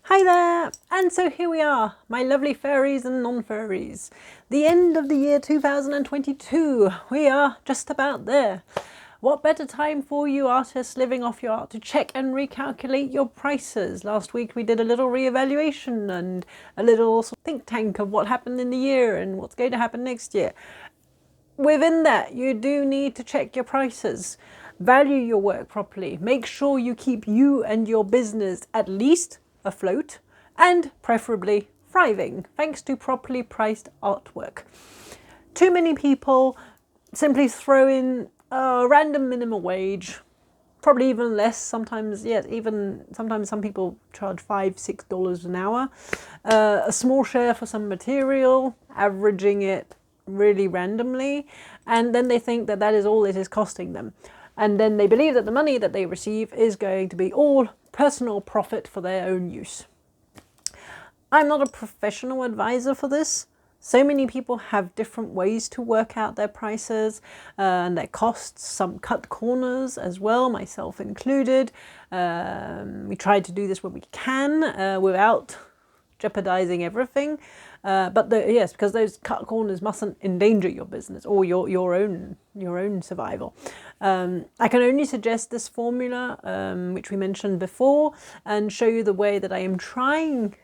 Hi there! And so here we are, my lovely furries and non-furries. The end of the year 2022. We are just about there. What better time for you artists living off your art to check and recalculate your prices? Last week we did a little re-evaluation and a little think tank of what happened in the year and what's going to happen next year. Within that, you do need to check your prices. Value your work properly. Make sure you keep you and your business at least afloat and preferably thriving thanks to properly priced artwork. Too many people simply throw in a random minimum wage, probably even less sometimes. Yes, even sometimes some people charge $5-6 an hour, a small share for some material, averaging it really randomly, and then they think that that is all it is costing them, and then they believe that the money that they receive is going to be all personal profit for their own use. I'm not a professional advisor for this. So many people have different ways to work out their prices and their costs. Some cut corners as well, myself included. We try to do this when we can without jeopardizing everything. Yes, because those cut corners mustn't endanger your business or your own survival. I can only suggest this formula, which we mentioned before, and show you the way that I am trying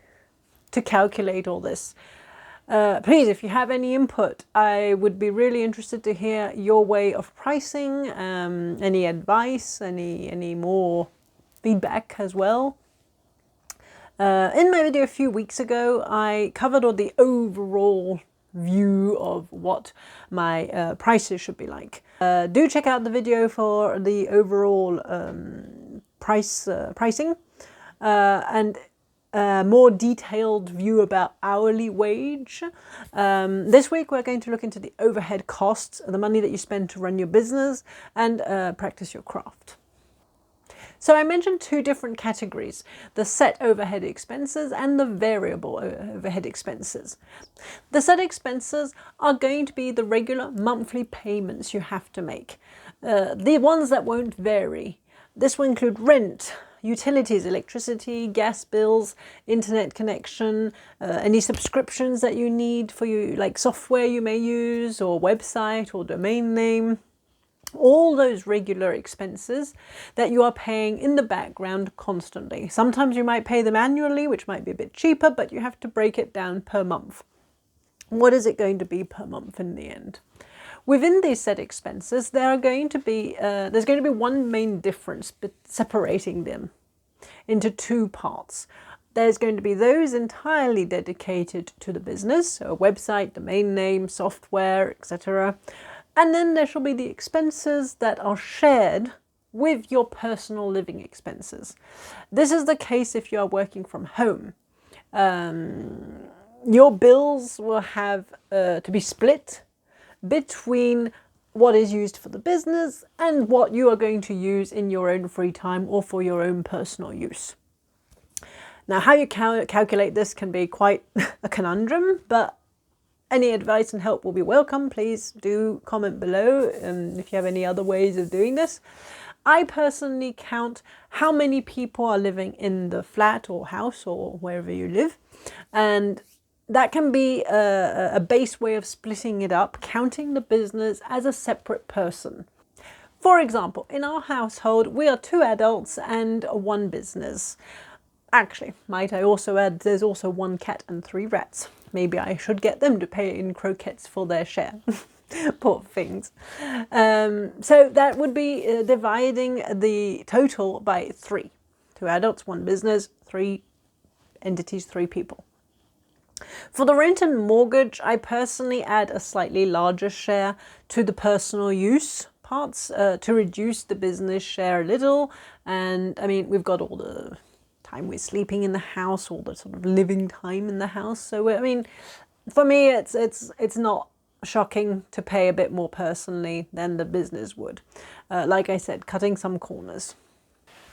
to calculate all this. Please, if you have any input, I would be really interested to hear your way of pricing, any advice, any more feedback as well. In my video a few weeks ago, I covered the overall view of what my prices should be like. Do check out the video for the overall pricing and a more detailed view about hourly wage. This week we're going to look into the overhead costs, the money that you spend to run your business and practice your craft. So I mentioned two different categories, the set overhead expenses and the variable overhead expenses. The set expenses are going to be the regular monthly payments you have to make, the ones that won't vary. This will include rent, utilities, electricity, gas bills, internet connection, any subscriptions that you need for you, like software you may use or website or domain name. All those regular expenses that you are paying in the background constantly. Sometimes you might pay them annually, which might be a bit cheaper, but you have to break it down per month. What is it going to be per month in the end? Within these set expenses, there's going to be one main difference separating them into two parts. There's going to be those entirely dedicated to the business, so a website, domain name, software, etc. And then there shall be the expenses that are shared with your personal living expenses. This is the case if you are working from home. Your bills will have to be split between what is used for the business and what you are going to use in your own free time or for your own personal use. Now, how you calculate this can be quite a conundrum, but any advice and help will be welcome. Please do comment below if you have any other ways of doing this. I personally count how many people are living in the flat or house or wherever you live, and that can be a base way of splitting it up, counting the business as a separate person. For example, in our household, we are 2 adults and 1 business. Actually, might I also add, there's also 1 cat and 3 rats. Maybe I should get them to pay in croquettes for their share. Poor things. So that would be dividing the total by 3. 2 adults, 1 business, 3 entities, 3 people. For the rent and mortgage, I personally add a slightly larger share to the personal use parts to reduce the business share a little. And I mean, we've got all the time we're sleeping in the house, all the sort of living time in the house. So I mean, for me, it's not shocking to pay a bit more personally than the business would. Like I said, cutting some corners.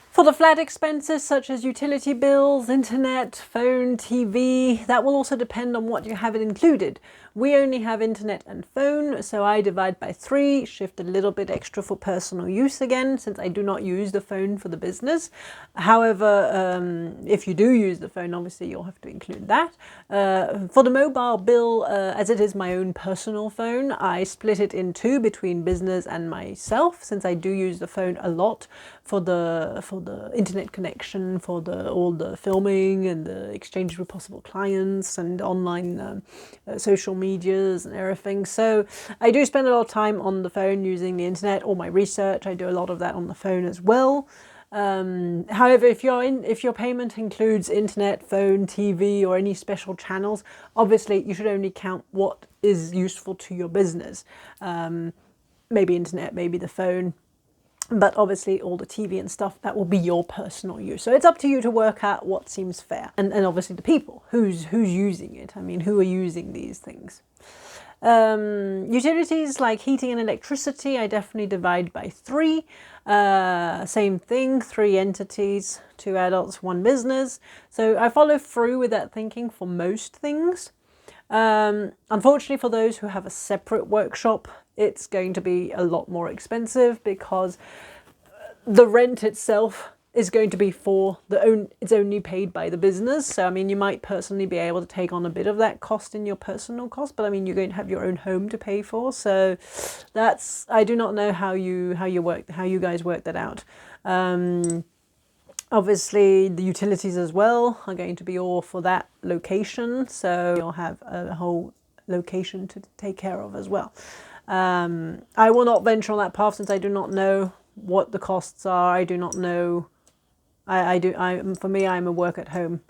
For the flat expenses such as utility bills, internet, phone, TV, that will also depend on what you have it included. We only have internet and phone, so I divide by 3, shift a little bit extra for personal use again, since I do not use the phone for the business. However, if you do use the phone, obviously you'll have to include that. For the mobile bill, as it is my own personal phone, I split it in 2 between business and myself, since I do use the phone a lot for the internet connection, for all the filming and the exchange with possible clients and online social medias and everything. So I do spend a lot of time on the phone using the internet. All my research, I do a lot of that on the phone as well. However, if your payment includes internet, phone, TV, or any special channels, obviously you should only count what is useful to your business. Maybe internet, maybe the phone, but obviously all the TV and stuff, that will be your personal use. So it's up to you to work out what seems fair. And obviously the people, who's using it. I mean, who are using these things? Utilities like heating and electricity, I definitely divide by 3. Same thing, 3 entities, 2 adults, 1 business. So I follow through with that thinking for most things. Unfortunately, for those who have a separate workshop, it's going to be a lot more expensive, because the rent itself is going to be it's only paid by the business. So I mean, you might personally be able to take on a bit of that cost in your personal cost, but I mean, you're going to have your own home to pay for. So I do not know how you guys work that out. Obviously, the utilities as well are going to be all for that location, so you'll have a whole location to take care of as well. I will not venture on that path, since I do not know what the costs are. I do not know. For me, I'm a work-at-home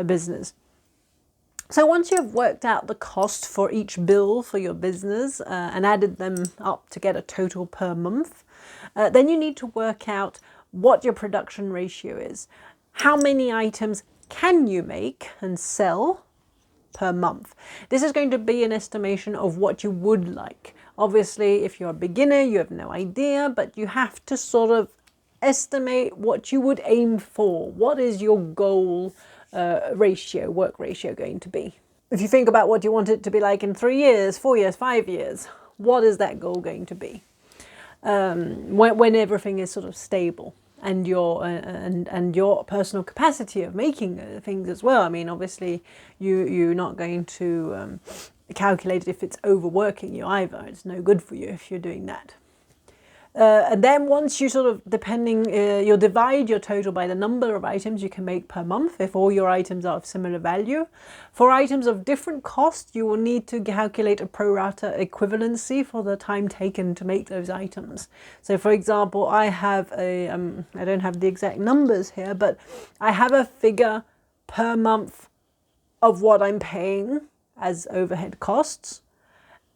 business. So once you've worked out the cost for each bill for your business and added them up to get a total per month, then you need to work out what your production ratio is. How many items can you make and sell per month? This is going to be an estimation of what you would like. Obviously, if you're a beginner, you have no idea, but you have to sort of estimate what you would aim for. What is your goal work ratio going to be? If you think about what you want it to be like in 3 years, 4 years, 5 years, what is that goal going to be? When everything is sort of stable, and your personal capacity of making things as well. I mean, obviously you're not going to calculate it if it's overworking you either. It's no good for you if you're doing that. And then once you sort of, you'll divide your total by the number of items you can make per month if all your items are of similar value. For items of different cost, you will need to calculate a pro rata equivalency for the time taken to make those items. So for example, I have I don't have the exact numbers here, but I have a figure per month of what I'm paying as overhead costs.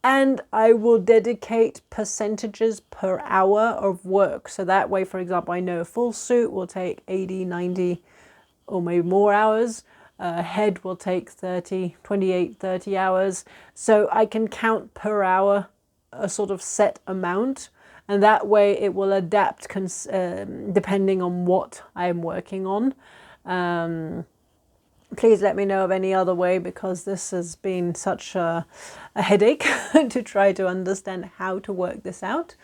And I will dedicate percentages per hour of work. So that way, for example, I know a full suit will take 80, 90, or maybe more hours. A head will take 28, 30 hours. So I can count per hour a sort of set amount. And that way it will adapt depending on what I'm working on. Please let me know of any other way, because this has been such a headache to try to understand how to work this out.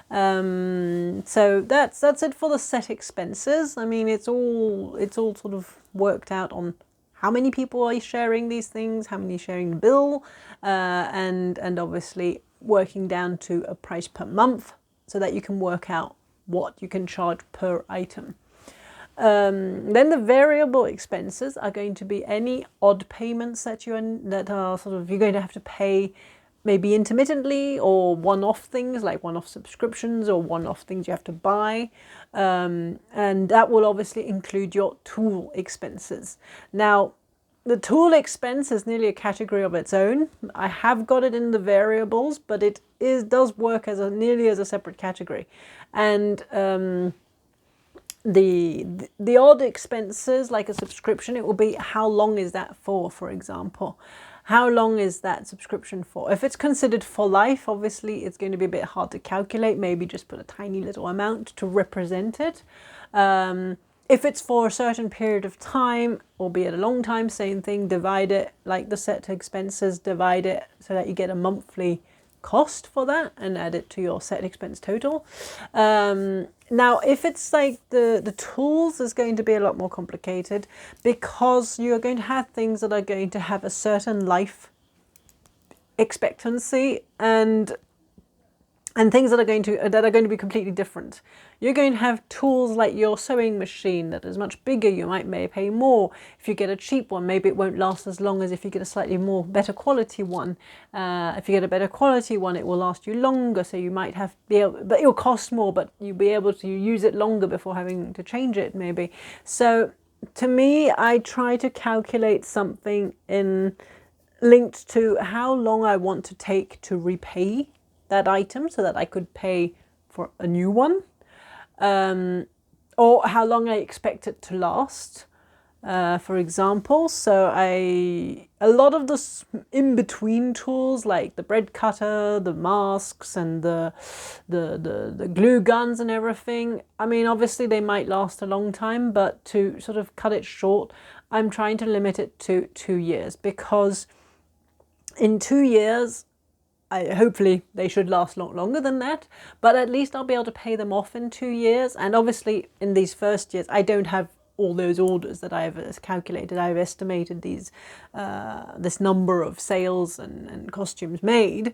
So that's it for the set expenses. I mean, it's all sort of worked out on how many people are sharing these things, how many sharing the bill, and obviously working down to a price per month so that you can work out what you can charge per item. Then the variable expenses are going to be any odd payments that are sort of, you're going to have to pay maybe intermittently, or one-off things like one-off subscriptions or one-off things you have to buy. And that will obviously include your tool expenses. Now, the tool expense is nearly a category of its own. I have got it in the variables, but it does work nearly as a separate category. And the odd expenses, like a subscription, it will be how long is that for example. How long is that subscription for? If it's considered for life, obviously it's going to be a bit hard to calculate. Maybe just put a tiny little amount to represent it. If it's for a certain period of time, albeit a long time, same thing, divide it like the set expenses, divide it so that you get a monthly cost for that and add it to your set expense total. Now, if it's like the tools is going to be a lot more complicated, because you're going to have things that are going to have a certain life expectancy and things that are going to be completely different. You're going to have tools like your sewing machine that is much bigger. You may pay more. If you get a cheap one, maybe it won't last as long as if you get a slightly better quality one. If you get a better quality one, it will last you longer. So you might but it will cost more, but you'll be able to use it longer before having to change it maybe. So to me, I try to calculate something linked to how long I want to take to repay that item so that I could pay for a new one, or how long I expect it to last, for example. So a lot of the in-between tools like the bread cutter, the masks and the glue guns and everything, I mean, obviously they might last a long time, but to sort of cut it short, I'm trying to limit it to 2 years, because in 2 years, hopefully they should last a lot longer than that, but at least I'll be able to pay them off in 2 years. And obviously in these first years, I don't have all those orders that I've calculated. I've estimated this number of sales and costumes made.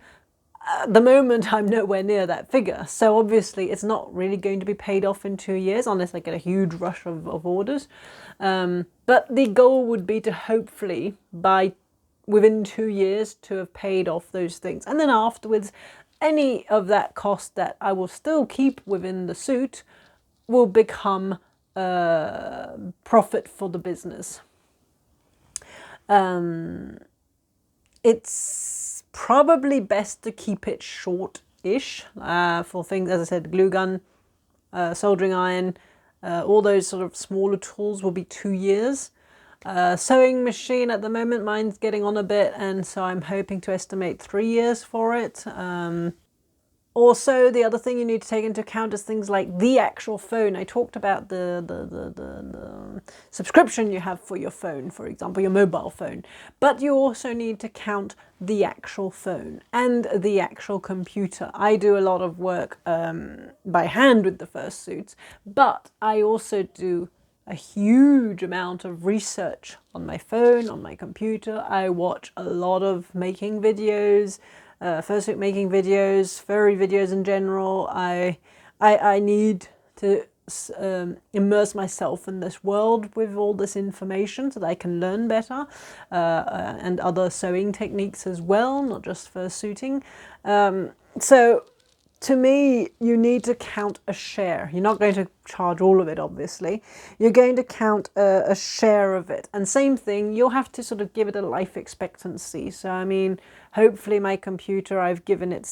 At the moment, I'm nowhere near that figure. So obviously it's not really going to be paid off in 2 years unless I get a huge rush of orders. But the goal would be to hopefully within 2 years to have paid off those things. And then afterwards, any of that cost that I will still keep within the suit will become profit for the business. It's probably best to keep it short-ish for things, as I said, glue gun, soldering iron, all those sort of smaller tools will be 2 years. Sewing machine at the moment, mine's getting on a bit, and so I'm hoping to estimate 3 years for it. Also, the other thing you need to take into account is things like the actual phone. I talked about the subscription you have for your phone, for example, your mobile phone. But you also need to count the actual phone and the actual computer. I do a lot of work by hand with the fursuits, but I also do a huge amount of research on my phone, on my computer. I watch a lot of making videos, fursuit making videos, furry videos in general. I need to immerse myself in this world with all this information so that I can learn better, and other sewing techniques as well, not just fursuiting. So to me, you need to count a share. You're not going to charge all of it, obviously. You're going to count a share of it. And same thing, you'll have to sort of give it a life expectancy. So, I mean, hopefully my computer, I've given it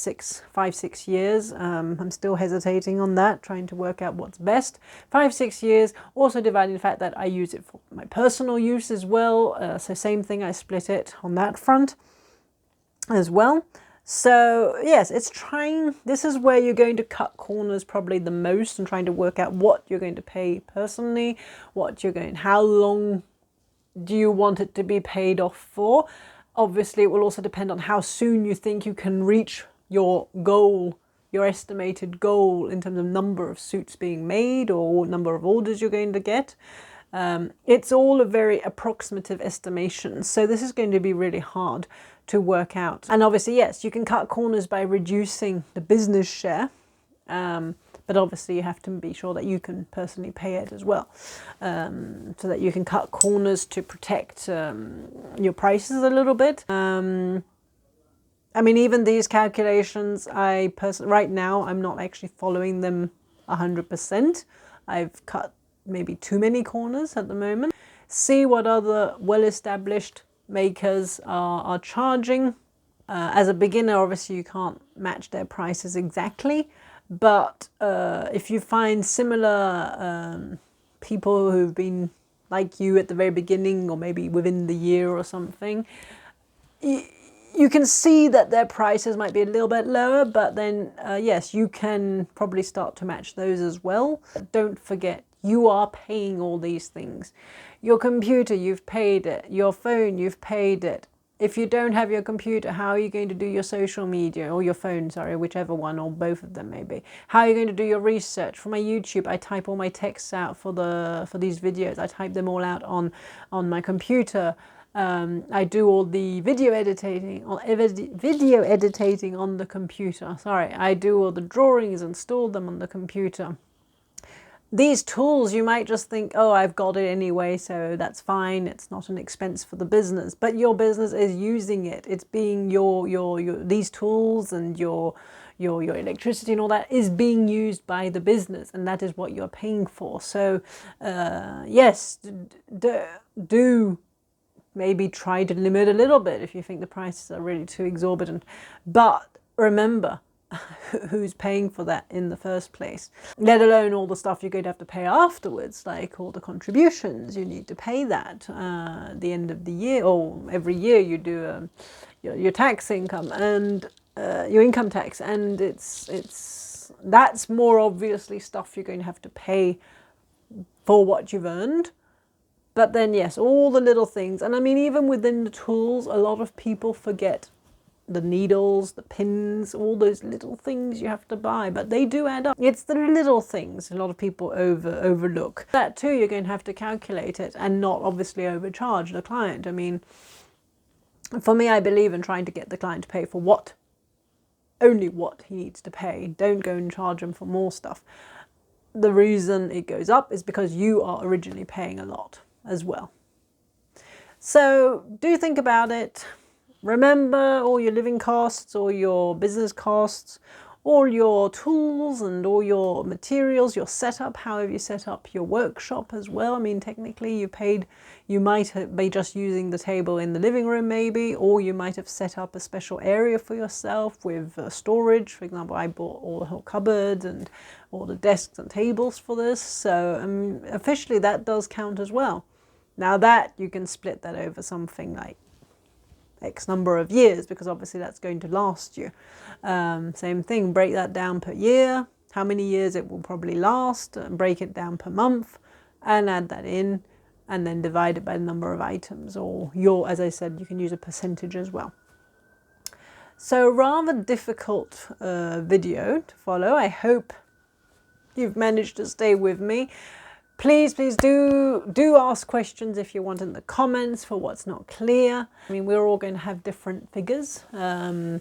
5, 6 years. I'm still hesitating on that, trying to work out what's best. 5, 6 years, also dividing the fact that I use it for my personal use as well. So same thing, I split it on that front as well. So yes, this is where you're going to cut corners probably the most, and trying to work out what you're going to pay personally, how long do you want it to be paid off for. Obviously, it will also depend on how soon you think you can reach your goal, your estimated goal in terms of number of suits being made or number of orders you're going to get. It's all a very approximative estimation, so this is going to be really hard to work out. And obviously, yes, you can cut corners by reducing the business share, but obviously you have to be sure that you can personally pay it as well, so that you can cut corners to protect your prices a little bit. I mean, even these calculations, right now, I'm not actually following them 100%. I've cut maybe too many corners at the moment. See what other well-established makers are charging. As a beginner, obviously you can't match their prices exactly, but if you find similar people who've been like you at the very beginning, or maybe within the year or something, you can see that their prices might be a little bit lower, but then yes, you can probably start to match those as well. Don't forget You are paying all these things. Your computer, you've paid it. Your phone, you've paid it. If you don't have your computer, how are you going to do your social media, or your phone, sorry, whichever one, or both of them maybe? How are you going to do your research? For my YouTube, I type all my texts out for these videos. I type them all out on my computer. I do all the video editing on the computer. Sorry, I do all the drawings, install them on the computer. These tools, you might just think, oh, I've got it anyway, so that's fine. It's not an expense for the business, but your business is using it. It's being these tools and your electricity and all that is being used by the business, and that is what you're paying for. So yes, do maybe try to limit a little bit if you think the prices are really too exorbitant. But remember, who's paying for that in the first place, let alone all the stuff you're going to have to pay afterwards, like all the contributions. You need to pay that at the end of the year, or every year you do your tax income and your income tax, and that's more obviously stuff you're going to have to pay for what you've earned. But then yes, all the little things, and I mean even within the tools, a lot of people forget the needles, the pins, all those little things you have to buy, but they do add up. It's the little things a lot of people overlook. That too, you're going to have to calculate it and not obviously overcharge the client. I mean, for me, I believe in trying to get the client to pay for only what he needs to pay. Don't go and charge him for more stuff. The reason it goes up is because you are originally paying a lot as well. So do think about it. Remember all your living costs, all your business costs, all your tools and all your materials, your setup, however you set up your workshop as well. I mean, technically you might be just using the table in the living room maybe, or you might have set up a special area for yourself with storage. For example, I bought all the whole cupboards and all the desks and tables for this. So officially that does count as well. Now that you can split that over something like X number of years, because obviously that's going to last you. Same thing, break that down per year, how many years it will probably last, and break it down per month and add that in, and then divide it by the number of items, or as I said, you can use a percentage as well. So rather difficult video to follow. I hope you've managed to stay with me. Please do ask questions if you want in the comments for what's not clear. I mean, we're all going to have different figures. The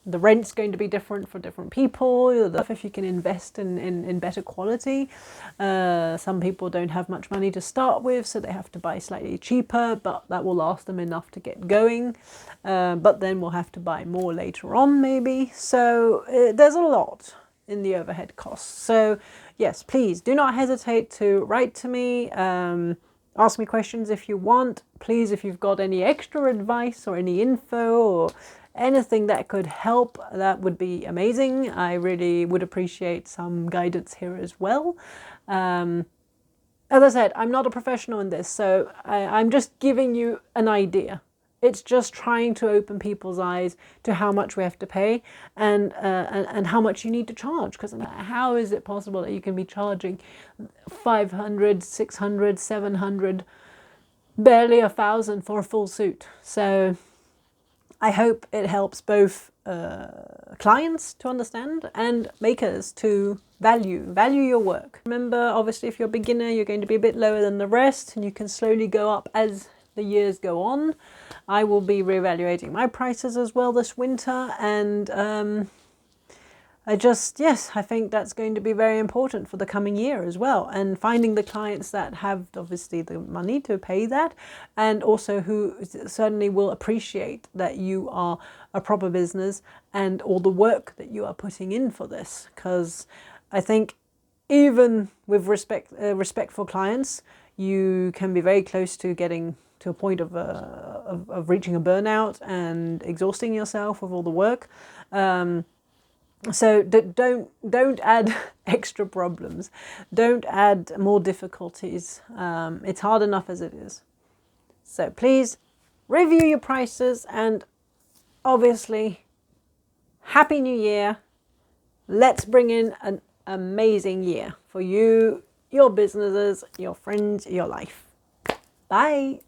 rent's going to be different for different people. If you can invest in better quality. Some people don't have much money to start with, so they have to buy slightly cheaper, but that will last them enough to get going. But then we'll have to buy more later on maybe. So there's a lot in the overhead costs. So yes, please do not hesitate to write to me, ask me questions if you want. Please, if you've got any extra advice or any info or anything that could help, that would be amazing. I really would appreciate some guidance here as well. As I said, I'm not a professional in this, so I'm just giving you an idea. It's just trying to open people's eyes to how much we have to pay and how much you need to charge. Because how is it possible that you can be charging 500, 600, 700, barely 1,000 for a full suit? So I hope it helps both clients to understand and makers to value your work. Remember, obviously, if you're a beginner, you're going to be a bit lower than the rest, and you can slowly go up as the years go on. I will be reevaluating my prices as well this winter, and I think that's going to be very important for the coming year as well, and finding the clients that have obviously the money to pay that, and also who certainly will appreciate that you are a proper business and all the work that you are putting in for this. Because I think even with respectful clients, you can be very close to getting to a point of reaching a burnout and exhausting yourself with all the work. So don't add extra problems. Don't add more difficulties. It's hard enough as it is. So please review your prices, and obviously, Happy New Year. Let's bring in an amazing year for you, your businesses, your friends, your life. Bye.